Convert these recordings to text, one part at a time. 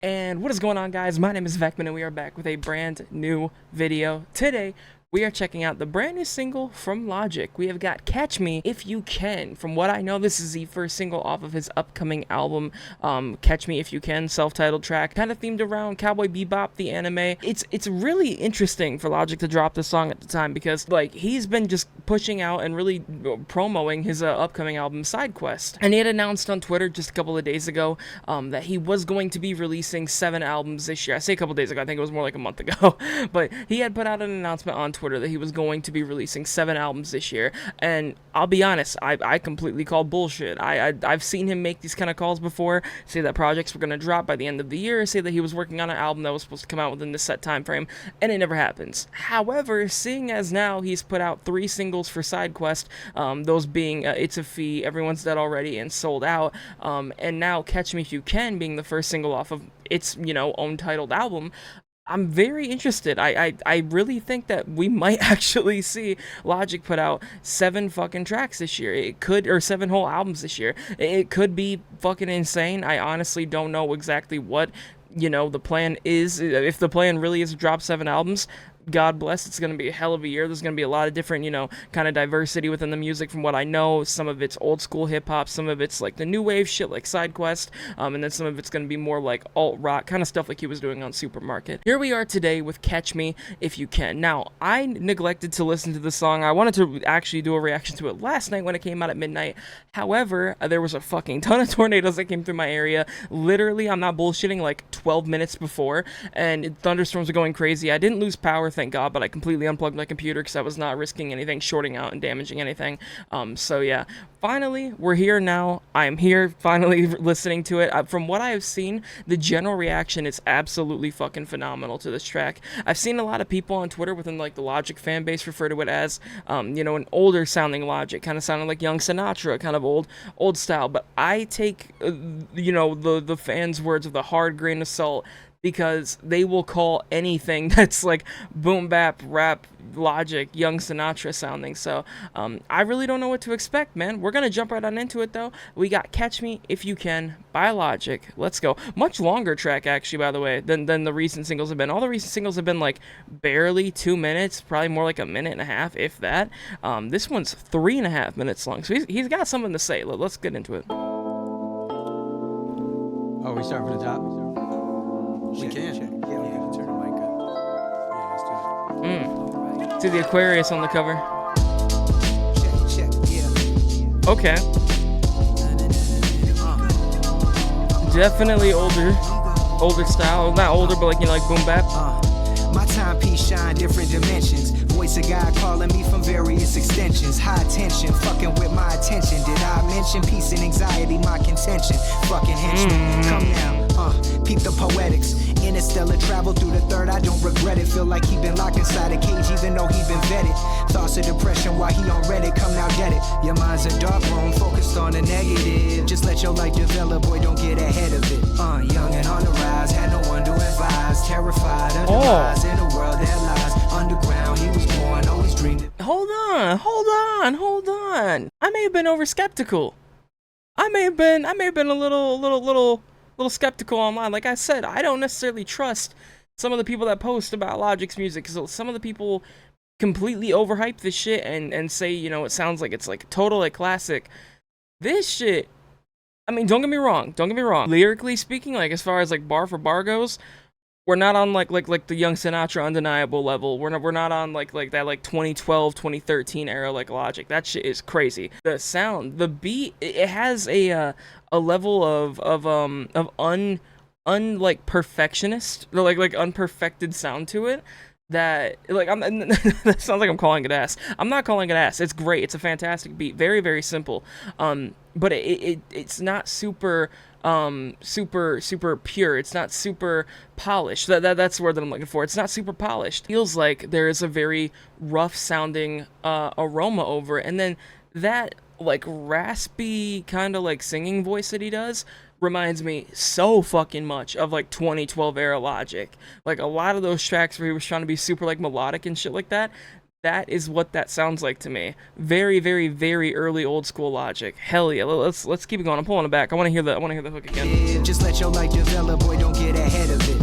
And what is going on, guys? My name is Vecmen and we are back with a brand new video. Today we are checking out the brand new single from Logic. We have got Catch Me If You Can. From what I know, this is the first single off of his upcoming album, Catch Me If You Can, self-titled track, kind of themed around Cowboy Bebop, the anime. It's really interesting for Logic to drop this song at the time because, like, he's been just pushing out and really promoting his upcoming album, SideQuest. And he had announced on Twitter just a couple of days ago that he was going to be releasing 7 albums this year. I say a couple of days ago, I think it was more like a month ago. But he had put out an announcement on Twitter that he was going to be releasing 7 albums this year, and I'll be honest, I completely called bullshit. I've seen him make these kind of calls before, say that projects were going to drop by the end of the year, say that he was working on an album that was supposed to come out within this set time frame, and it never happens. However, seeing as now he's put out 3 singles for SideQuest, those being It's a Fee, Everyone's Dead Already, and Sold Out, and now Catch Me If You Can being the first single off of its, own titled album, I'm very interested. I really think that we might actually see Logic put out 7 fucking tracks this year. It could, or 7 whole albums this year. It could be fucking insane. I honestly don't know exactly what, the plan is. If the plan really is to drop 7 albums, God bless, it's going to be a hell of a year. There's going to be a lot of different, kind of diversity within the music from what I know. Some of it's old school hip hop, some of it's like the new wave shit like SideQuest, and then some of it's going to be more like alt rock, kind of stuff like he was doing on Supermarket. Here we are today with Catch Me If You Can. Now, I neglected to listen to the song. I wanted to actually do a reaction to it last night when it came out at midnight. However, there was a fucking ton of tornadoes that came through my area. Literally, I'm not bullshitting, like 12 minutes before, and thunderstorms were going crazy. I didn't lose power, thank God, but I completely unplugged my computer because I was not risking anything, shorting out and damaging anything. So yeah, finally, we're here now. I'm here, finally listening to it. From what I have seen, the general reaction is absolutely fucking phenomenal to this track. I've seen a lot of people on Twitter within like the Logic fan base refer to it as, an older sounding Logic, kind of sounding like young Sinatra, kind of old style. But I take, the fans' words with a hard grain of salt, because they will call anything that's like boom bap rap Logic young Sinatra sounding. So I really don't know what to expect, man. We're gonna jump right on into it though. We got Catch Me If You Can by Logic. Let's go. Much longer track actually, by the way, than the recent singles have been. All the recent singles have been like barely 2 minutes, probably more like a minute and a half, if that. This one's 3.5 minutes long, so he's got something to say. Let's get into it. Oh, we start from the top? We can. Check. Yeah, turn the mic up. Yeah, let's do it. See the Aquarius on the cover. Check, yeah. Okay. Definitely older style. Not older, but like boom bap. My timepiece shine different dimensions. Voice of God calling me from various extensions. High tension, fucking with my attention. Did I mention peace and anxiety, my contention? Fucking henchman, come now. Peep the poetics. Interstellar travel through the third, I don't regret it. Feel like he been locked inside a cage even though he been vetted. Thoughts of depression while he on Reddit, come now get it. Your mind's a dark room, focused on the negative. Just let your life develop, boy, don't get ahead of it. Young and on the rise, had no one to advise. Terrified of the lies in a world that lies underground. He was born, always dreamed it. Hold on. I may have been over skeptical. I may have been a little skeptical online. Like I said, I don't necessarily trust some of the people that post about Logic's music, because some of the people completely overhype this shit and say, it sounds like it's like total like classic. This shit, I mean, don't get me wrong. Lyrically speaking, like as far as like bar for bar goes, we're not on like the young Sinatra Undeniable level. We're not on like that like 2012, 2013 era like Logic. That shit is crazy. The sound, the beat, it has a level of like perfectionist, like unperfected sound to it. That like that sounds like I'm calling it ass. I'm not calling it ass. It's great. It's a fantastic beat. Very, very simple. But it's not super pure. It's not super polished. That's the word that I'm looking for. It's not super polished. Feels like there is a very rough sounding aroma over it, and then that like raspy kind of like singing voice that he does reminds me so fucking much of like 2012 era Logic. Like a lot of those tracks where he was trying to be super like melodic and shit like that, That is what that sounds like to me. Very, very, very early old school Logic. Hell yeah. Let's keep it going. I'm pulling it back. I want to hear the hook again. Yeah, just let your life develop, boy, don't get ahead of it.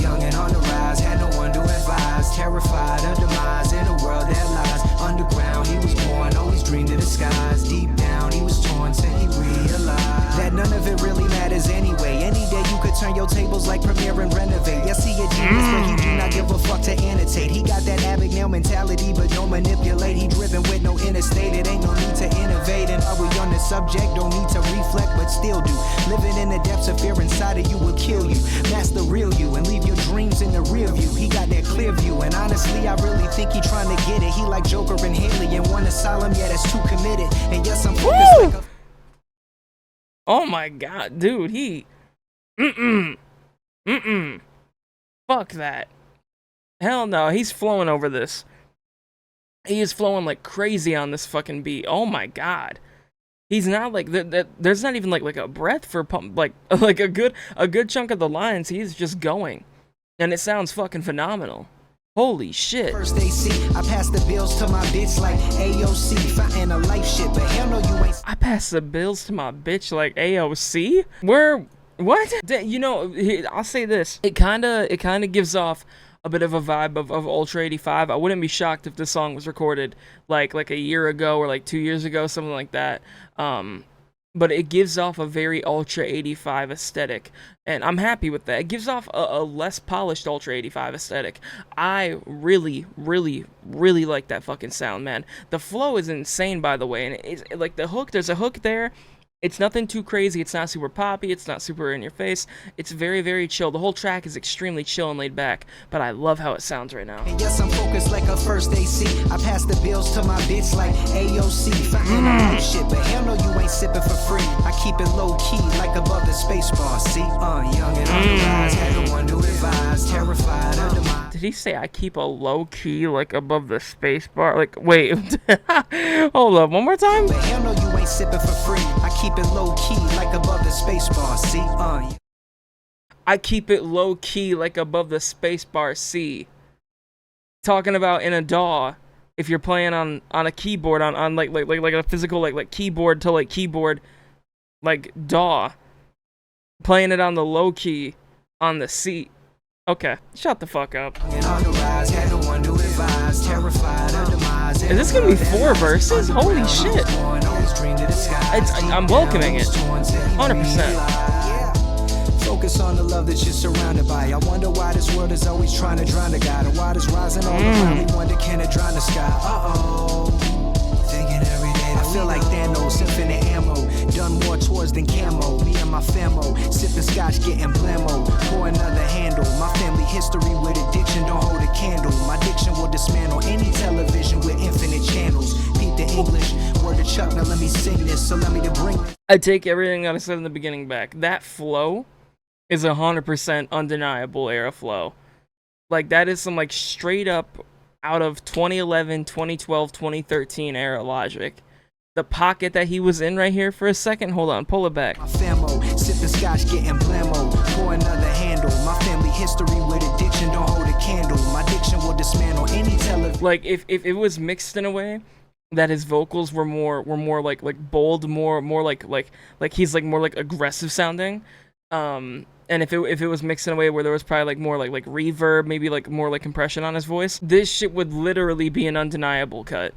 Young and on the rise, had no one to advise. Terrified of demise in a world that lies. Underground, he was born, always dreamed of the skies. Deep down, he was torn till he realized that none of it really matters anyway. Any day you could turn your tables like Premiere and renovate. Yes, he a genius, but he do not give a fuck to annotate. He got that Abagnale mentality, but don't manipulate. He driven with no interstate. It ain't no need to innovate. And are we on the subject? Don't need to reflect, but still do. Living in the depths of fear inside of you will kill you. Master real you and leave your dreams in the rear view. He got that clear view, and honestly, I really think he trying to get it. He like Joker and Haley and one asylum, yeah, that's too committed. And yes, I'm focused like a... Oh my god, dude, he... Fuck that. Hell no, he's flowing over this. He is flowing like crazy on this fucking beat. Oh my god. He's not like there's not even like a breath for pump, like a good chunk of the lines. He's just going, and it sounds fucking phenomenal. Holy shit. First AC, I pass the bills to my bitch like AOC. Fighting a life shit, but hell no, you ain't. I pass the bills to my bitch like AOC. Where what? You know, I'll say this. It kind of gives off a bit of a vibe of Ultra 85. I wouldn't be shocked if this song was recorded like a year ago or like 2 years ago, something like that. But it gives off a very Ultra 85 aesthetic, and I'm happy with that. It gives off a less polished Ultra 85 aesthetic. I really, really, really like that fucking sound, man. The flow is insane, by the way, and it's like the hook. There's a hook there. It's nothing too crazy. It's not super poppy. It's not super in your face. It's very, very chill. The whole track is extremely chill and laid back, but I love how it sounds right now. And yes, I'm focused like a first AC. I pass the bills to my bitch like AOC. Fighting a life shit, but hell no, you ain't sipping for free. I keep it low key like above the space bar. See, young and on the rise, had no one to advise. Terrified of demise. Did he say I keep a low key like above the space bar? Like, wait, hold up, one more time. But hell no, you ain't sipping for free. I keep it low key like above the space bar. See, I keep it low key like above the space bar. C. Talking about in a DAW, if you're playing on a keyboard on like a physical like keyboard to like keyboard like DAW, playing it on the low key on the C. Okay, shut the fuck up. Is this gonna be 4 verses? Holy shit. I'm welcoming it. 100%. Focus on the love that you're surrounded by. I wonder why this world is always trying to drown the God. And why does rising all around me wonder can it drown the sky? Thinking every day I feel like Thanos, infinite ammo. Done more tours than camo. Me and my famo, sipping scotch, getting blammo. Pour another handle. My family history with addiction don't hold a candle. My diction will dismantle any television with infinite channels. Peep the English, word to Chuck, now let me sing this. So let me to bring this. I take everything that I said in the beginning back. That flow is 100% undeniable era flow. Like, that is some like straight up out of 2011, 2012, 2013 era Logic. The pocket that he was in right here for a second. Hold on, pull it back. My famo, sipping scotch, getting blammo. Pour another handle. My family history with addiction don't hold a candle. My diction will dismantle any television. Like, if it was mixed in a way that his vocals were more like bold, more like he's like more like aggressive sounding. And if it was mixed in a way where there was probably like more like reverb, maybe like more like compression on his voice, this shit would literally be an undeniable cut.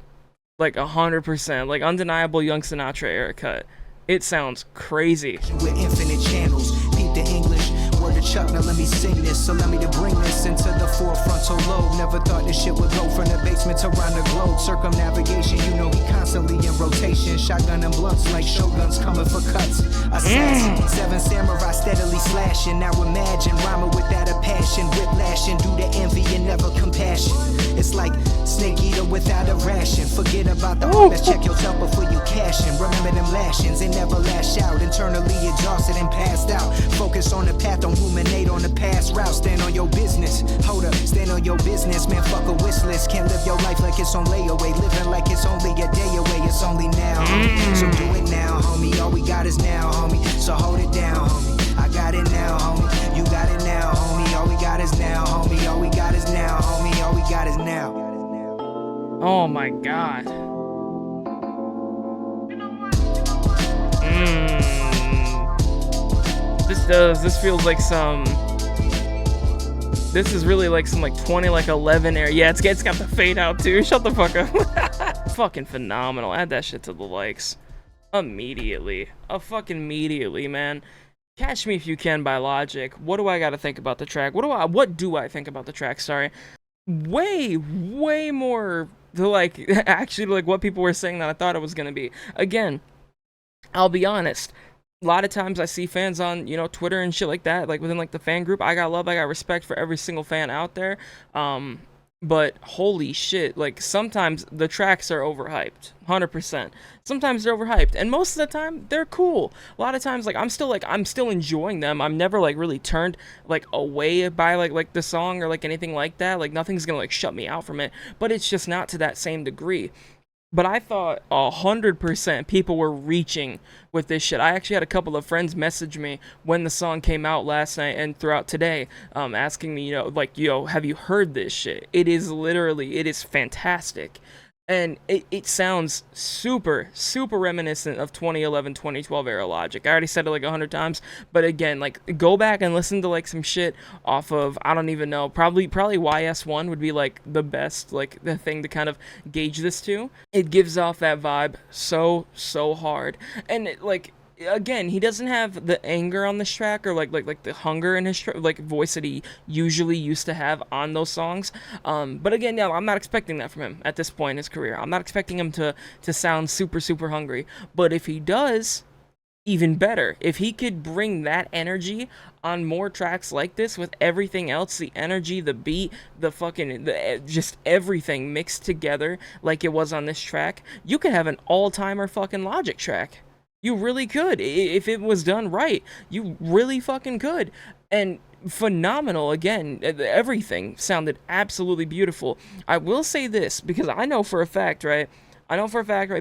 Like 100%, like undeniable Young Sinatra era cut. It sounds crazy. With infinite channels, peep the English, word to Chuck, now let me sing this. So let me to bring this into the forefrontal lobe. Never thought this shit would go from the basement to around the globe. Circumnavigation, you know we constantly in rotation. Shotgun and blunts like shoguns coming for cuts. Assassin, 7 samurai steadily slashing. Now imagine rhyming without a passion, whiplashing due to envy and never compassion. It's like snake eater without a ration. Forget about the let's check your temper before you cash in. Remember them lashings, they never lash out. Internally exhausted and passed out. Focus on the path, don't ruminate on the past route. Stand on your business, hold up, stand on your business. Man, fuck a wish list. Can't live your life like it's on layaway. Living like it's only a day away, it's only now, homie. So do it now, homie. All we got is now, homie. So hold it down, homie. I got it now, homie. You got it now, homie. All we got is now, homie. All we got is now, homie. All we got is now. Oh my god. This feels like some, this is really like some like 2011 era. Yeah, it's got the fade out too. Shut the fuck up. Fucking phenomenal. Add that shit to the likes. Immediately. Fucking immediately, man. Catch Me If You Can by Logic. What do I gotta think about the track? What do I think about the track? Sorry. Way more to like actually like what people were saying that I thought it was gonna be. Again, I'll be honest. A lot of times I see fans on, you know, Twitter and shit like that, like within like the fan group. I got love, I got respect for every single fan out there. But holy shit, like sometimes the tracks are overhyped, 100%. Sometimes they're overhyped, and most of the time they're cool. A lot of times, like I'm still enjoying them. I'm never like really turned like away by like the song or like anything like that. Like nothing's gonna like shut me out from it. But it's just not to that same degree. But I thought 100% people were reaching with this shit. I actually had a couple of friends message me when the song came out last night and throughout today, asking me, you know, like, yo, have you heard this shit? It is fantastic. And it sounds super reminiscent of 2011, 2012 era Logic. I already said it like 100 times, but again, like go back and listen to like some shit off of, I don't even know, probably YS1 would be like the best, like the thing to kind of gauge this to. It gives off that vibe so hard. And like again, he doesn't have the anger on this track or like the hunger in his like voice that he usually used to have on those songs. But again, yeah, I'm not expecting that from him at this point in his career. I'm not expecting him to sound super hungry. But if he does, even better. If he could bring that energy on more tracks like this with everything else, the energy, the beat, just everything mixed together like it was on this track, you could have an all-timer fucking Logic track. You really could. If it was done right, you really fucking could. And phenomenal, again, everything sounded absolutely beautiful. I will say this, because I know for a fact, right,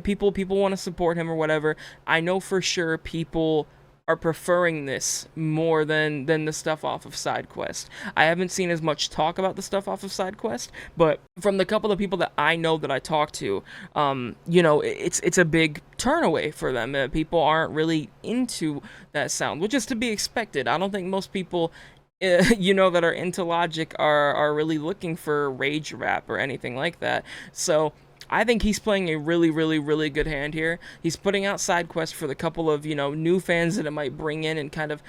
people want to support him or whatever. I know for sure people are preferring this more than the stuff off of SideQuest. I haven't seen as much talk about the stuff off of SideQuest, but from the couple of people that I know that I talk to, you know, it's a big turn away for them. People aren't really into that sound, which is to be expected. I don't think most people you know, that are into Logic are really looking for rage rap or anything like that. So I think he's playing a really good hand here. He's putting out SideQuest for the couple of, you know, new fans that it might bring in and kind of,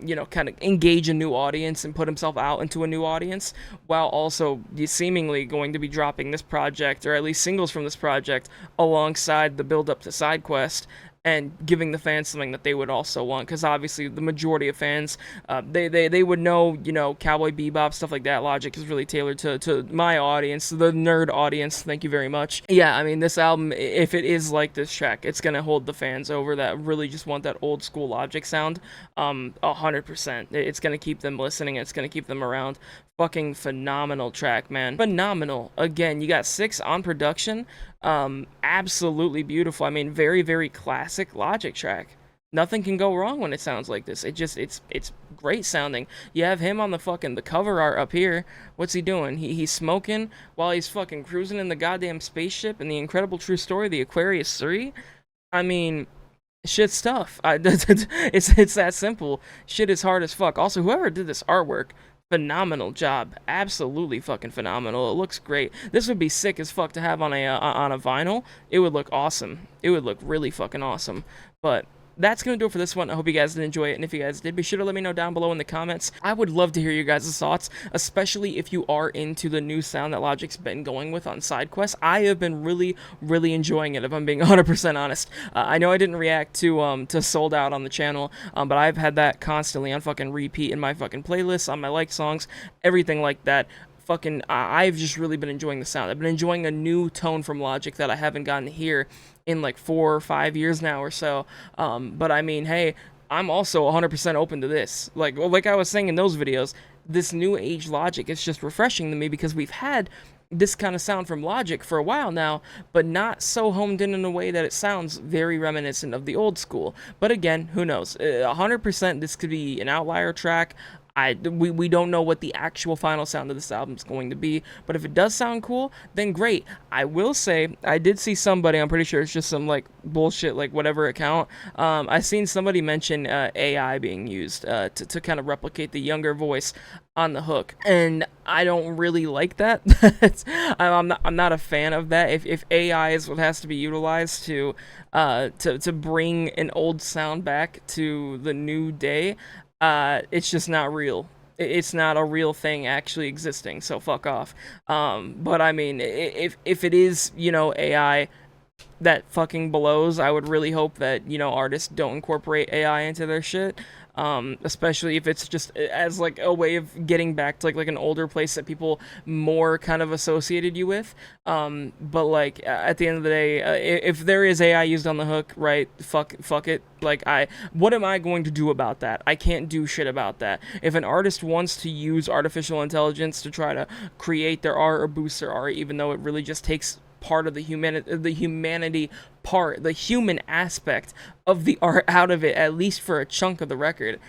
you know, kind of engage a new audience and put himself out into a new audience, while also seemingly going to be dropping this project, or at least singles from this project, alongside the build up to SideQuest, and giving the fans something that they would also want, because obviously the majority of fans, they would know, you know, Cowboy Bebop, stuff like that. Logic is really tailored to my audience, the nerd audience. Thank you very much. Yeah, I mean, this album, if it is like this track, it's gonna hold the fans over that really just want that old school Logic sound. 100%. It's gonna keep them listening. It's gonna keep them around. Fucking phenomenal track, man. Phenomenal. Again, you got 6 on production. Absolutely beautiful. I mean, very classic Logic track. Nothing can go wrong when it sounds like this. It's great sounding. You have him on the cover art up here. What's he doing? He's smoking while he's fucking cruising in the goddamn spaceship in The Incredible True Story, the Aquarius 3. I mean, shit's tough. It's that simple. Shit is hard as fuck. Also, whoever did this artwork, phenomenal job. Absolutely fucking phenomenal. It looks great. This would be sick as fuck to have on a vinyl. It would look awesome. It would look really fucking awesome. But that's going to do it for this one. I hope you guys did enjoy it, and if you guys did, be sure to let me know down below in the comments. I would love to hear you guys' thoughts, especially if you are into the new sound that Logic's been going with on SideQuest. I have been really enjoying it, if I'm being 100% honest. I know I didn't react to Sold Out on the channel, but I've had that constantly on fucking repeat in my fucking playlists, on my like songs, everything like that. I've just really been enjoying the sound. I've been enjoying a new tone from Logic that I haven't gotten to hear in like 4 or 5 years now or so. But I mean, hey, I'm also 100% open to this. Like I was saying in those videos, this new age Logic is just refreshing to me, because we've had this kind of sound from Logic for a while now, but not so homed in a way that it sounds very reminiscent of the old school. But again, who knows? 100% this could be an outlier track. We don't know what the actual final sound of this album is going to be, but if it does sound cool, then great. I will say, I did see somebody, I'm pretty sure it's just some, like, bullshit, like, whatever account, I seen somebody mention AI being used to kind of replicate the younger voice on the hook, and I don't really like that. I'm not a fan of that. If AI is what has to be utilized to bring an old sound back to the new day, it's just not real. It's not a real thing actually existing, so fuck off. But I mean, if it is, you know, AI that fucking blows, I would really hope that, you know, artists don't incorporate AI into their shit. Especially if it's just as like a way of getting back to like an older place that people more kind of associated you with. But like at the end of the day, if there is AI used on the hook, right? Fuck it. Like what am I going to do about that? I can't do shit about that. If an artist wants to use artificial intelligence to try to create their art or boost their art, even though it really just takes part of the humanity part, the human aspect of the art out of it, at least for a chunk of the record,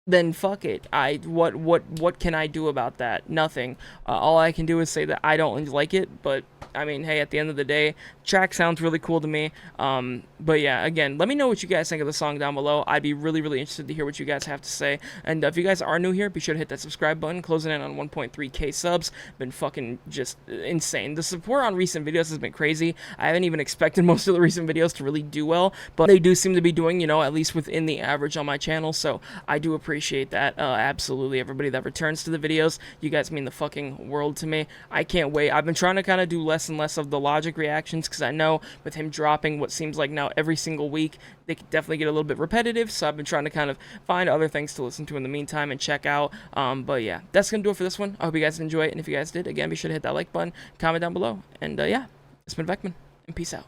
then fuck it. What can I do about that? Nothing. All I can do is say that I don't like it, but I mean, hey, at the end of the day, track sounds really cool to me. But yeah, again, let me know what you guys think of the song down below. I'd be really interested to hear what you guys have to say. And if you guys are new here, be sure to hit that subscribe button. Closing in on 1.3k subs. Been fucking just insane. The support on recent videos has been crazy. I haven't even expected most of the recent videos to really do well, but they do seem to be doing, you know, at least within the average on my channel, so I do appreciate that. Absolutely, everybody that returns to the videos, you guys mean the fucking world to me. I can't wait. I've been trying to kind of do less and less of the Logic reactions, because I know with him dropping what seems like now every single week, they could definitely get a little bit repetitive, so I've been trying to kind of find other things to listen to in the meantime and check out. But yeah, that's gonna do it for this one. I hope you guys enjoy it, and if you guys did, again, be sure to hit that like button, comment down below, and yeah, it's been Vecmen, and peace out.